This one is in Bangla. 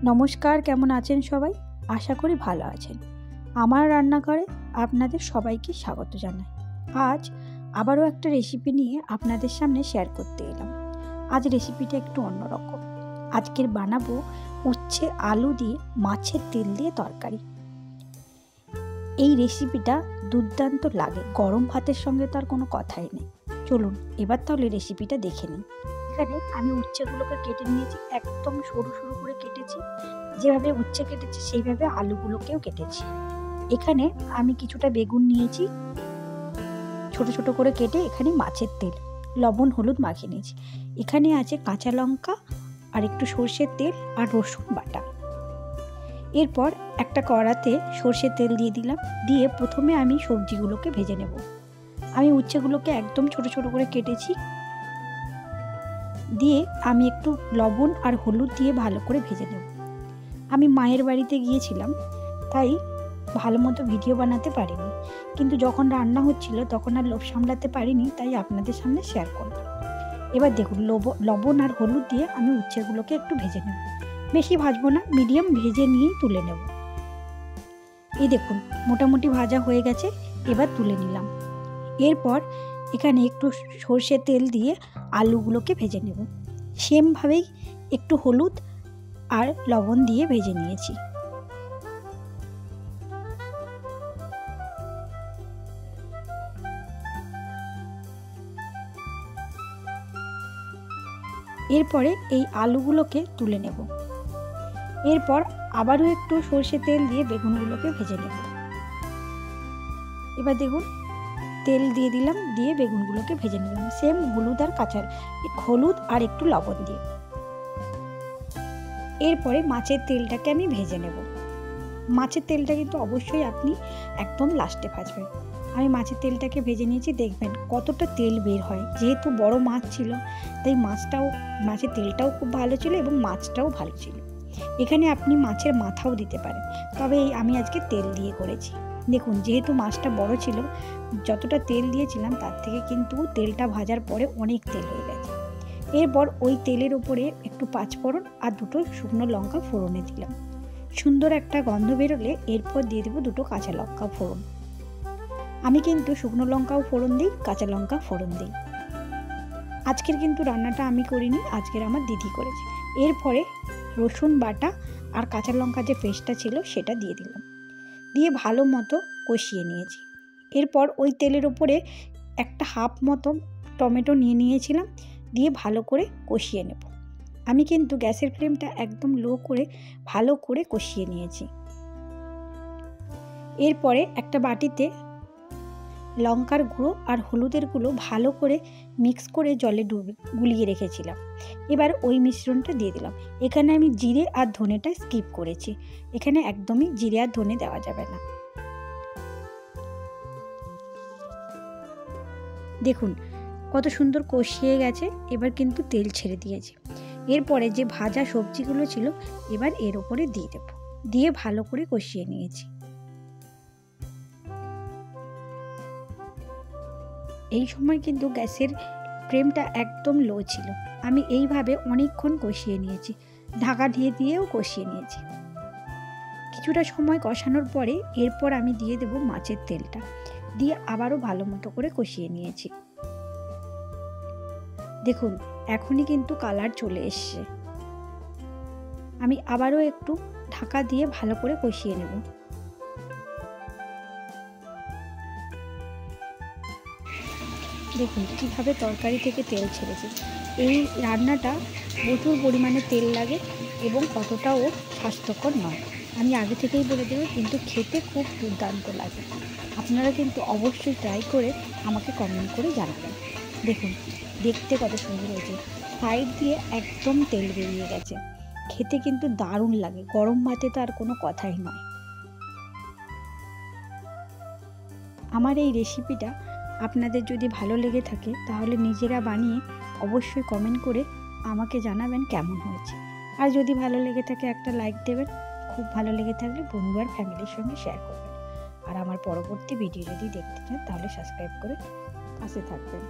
নমস্কার, কেমন আছেন সবাই? আশা করি ভালো আছেন। আমার রান্নাঘরে আপনাদের সবাইকে স্বাগত জানাই। আজ আবারও একটা রেসিপি নিয়ে আপনাদের সামনে শেয়ার করতে এলাম। আজ রেসিপিটা একটু অন্যরকম। আজকের বানাবো উচ্ছে আলু দিয়ে মাছের তেল দিয়ে তরকারি। এই রেসিপিটা দুর্দান্ত লাগে, গরম ভাতের সঙ্গে তো আর কোনো কথাই নেই। চলুন এবার তাহলে রেসিপিটা দেখে নিন। এখানে আমি উচ্ছেগুলোকে কেটে নিয়েছি, একদম সরু সরু করে কেটেছি। যেভাবে উচ্ছে কেটেছি সেইভাবে আলুগুলোকেও কেটেছি। এখানে আমি কিছুটা বেগুন নিয়েছি, ছোট ছোট করে কেটে এখানে মাছের তেল, লবণ হলুদ মাখিয়ে নিয়েছি। এখানে আছে কাঁচা লঙ্কা আর একটু সর্ষের তেল আর রসুন বাটা। এরপর একটা কড়াতে সর্ষের তেল দিয়ে দিলাম, দিয়ে প্রথমে আমি সবজিগুলোকে ভেজে নেব। আমি উচ্ছেগুলোকে একদম ছোট ছোট করে কেটেছি, দিয়ে আমি একটু লবণ আর হলুদ দিয়ে ভালো করে ভেজে নেব। আমি মায়ের বাড়িতে গিয়েছিলাম, তাই ভালো মতো ভিডিও বানাতে পারিনি, কিন্তু যখন রান্না হচ্ছিল তখন আর লোভ সামলাতে পারিনি, তাই আপনাদের সামনে শেয়ার করলাম। এবার দেখুন লবণ আর হলুদ দিয়ে আমি উচ্ছেগুলোকে একটু ভেজে নেব। বেশি ভাজবো না, মিডিয়াম ভেজে নিয়েই তুলে নেব। এই দেখুন মোটামুটি ভাজা হয়ে গেছে, এবার তুলে নিলাম। এরপর এখানে একটু সর্ষের তেল দিয়ে আলুগুলোকে ভেজে নেব। সেমভাবেই একটু হলুদ আর লবণ দিয়ে ভেজে নিয়েছি। এরপরে এই আলুগুলোকে তুলে নেব। এরপর আবারও একটু সর্ষের তেল দিয়ে বেগুনগুলোকে ভেজে নেব। এবার দেখুন তেল দিয়ে দিলাম, দিয়ে বেগুনগুলোকে ভেজে নিলাম সেম হলুদ আর একটু লবণ দিয়ে। এরপরে মাছের তেলটাকে আমি ভেজে নেব। মাছের তেলটা কিন্তু অবশ্যই আপনি একদম লাস্টে ভাজবেন। আমি মাছের তেলটাকে ভেজে নিয়েছি, দেখবেন কতটা তেল বের হয়। যেহেতু বড় মাছ ছিল, তাই মাছের তেলটাও খুব ভালো ছিল এবং মাছটাও ভালো ছিল। এখানে আপনি মাছের মাথাও দিতে পারেন, তবে আমি আজকে তেল দিয়ে করেছি। দেখুন যেহেতু মাছটা বড় ছিল, যতটা তেল দিয়েছিলাম তার থেকে কিন্তু তেলটা ভাজার পরে অনেক তেল হয়ে গেছে। এরপর ওই তেলের উপরে একটু পাঁচফোড়ন আর দুটো শুকনো লঙ্কা ফোড়নে দিলাম। সুন্দর একটা গন্ধ বেরোলে এরপর দিয়ে দেবো দুটো কাঁচা লঙ্কা ফোড়ন। আমি কিন্তু শুকনো লঙ্কাও ফোড়ন দিই, কাঁচা লঙ্কা ফোড়ন দিই। আজকের কিন্তু রান্নাটা আমি করিনি, আজকের আমার দিদি করেছে। এরপরে রসুন বাটা আর কাঁচা লঙ্কা যে পেস্টটা ছিল সেটা দিয়ে দিলাম, দিয়ে ভালো মতো কষিয়ে নিয়েছি। এরপর ওই তেলের উপরে একটা হাফ মতো টমেটো নিয়েছিলাম, দিয়ে ভালো করে কষিয়ে নেব। আমি কিন্তু গ্যাসের ফ্লেমটা একদম লো করে ভালো করে কষিয়ে নিয়েছি। এরপরে একটা বাটিতে লঙ্কার গুঁড়ো আর হলুদের গুঁড়ো ভালো করে মিক্স করে জলে গুলিয়ে রেখেছিলাম। এবার ওই মিশ্রণটা দিয়ে দিলাম। এখানে আমি জিরে আর ধনেটা স্কিপ করেছি, এখানে একদমই জিরে আর ধনে দেওয়া যাবে না। দেখুন কত সুন্দর কষিয়ে গেছে, এবার কিন্তু তেল ছেড়ে দিয়েছে। এরপরে যে ভাজা সবজিগুলো ছিল এবার এর ওপরে দিয়ে দেব, দিয়ে ভালো করে কষিয়ে নিয়েছি। এই সময় কিন্তু গ্যাসের ফ্লেমটা একদম লো ছিল। আমি এইভাবে অনেকক্ষণ কষিয়ে নিয়েছি, ঢাকা দিয়েও কষিয়ে নিয়েছি। কিছুটা সময় কষানোর পরে এরপর আমি দিয়ে দেব মাছের তেলটা, দিয়ে আবারও ভালো মতো করে কষিয়ে নিয়েছি। দেখুন এখনই কিন্তু কালার চলে এসছে। আমি আবারও একটু ঢাকা দিয়ে ভালো করে কষিয়ে নেব। দেখুন কীভাবে তরকারি থেকে তেল ছেড়েছে। এই রান্নাটা প্রচুর পরিমাণে তেল লাগে এবং অতটাও স্বাস্থ্যকর নয়, আমি আগে থেকেই বলে দেবো, কিন্তু খেতে খুব দুর্দান্ত লাগে। আপনারা কিন্তু অবশ্যই ট্রাই করে আমাকে কমেন্ট করে জানাবেন। দেখুন দেখতে কত সুন্দর হয়েছে, সাইড দিয়ে একদম তেল বেরিয়ে গেছে। খেতে কিন্তু দারুণ লাগে, গরম ভাতে তো আর কোনো কথাই নয়। আমার এই রেসিপিটা আপনাদের যদি ভালো লেগে থাকে তাহলে নিজেরা বানিয়ে অবশ্যই কমেন্ট করে আমাকে জানাবেন কেমন হয়েছে। আর যদি ভালো লেগে থাকে একটা লাইক দেবেন, খুব ভালো লেগে থাকলে বন্ধু আর ফ্যামিলির সঙ্গে শেয়ার করবেন। আর আমার পরবর্তী ভিডিও যদি দেখতে চান তাহলে সাবস্ক্রাইব করে পাশে থাকবেন।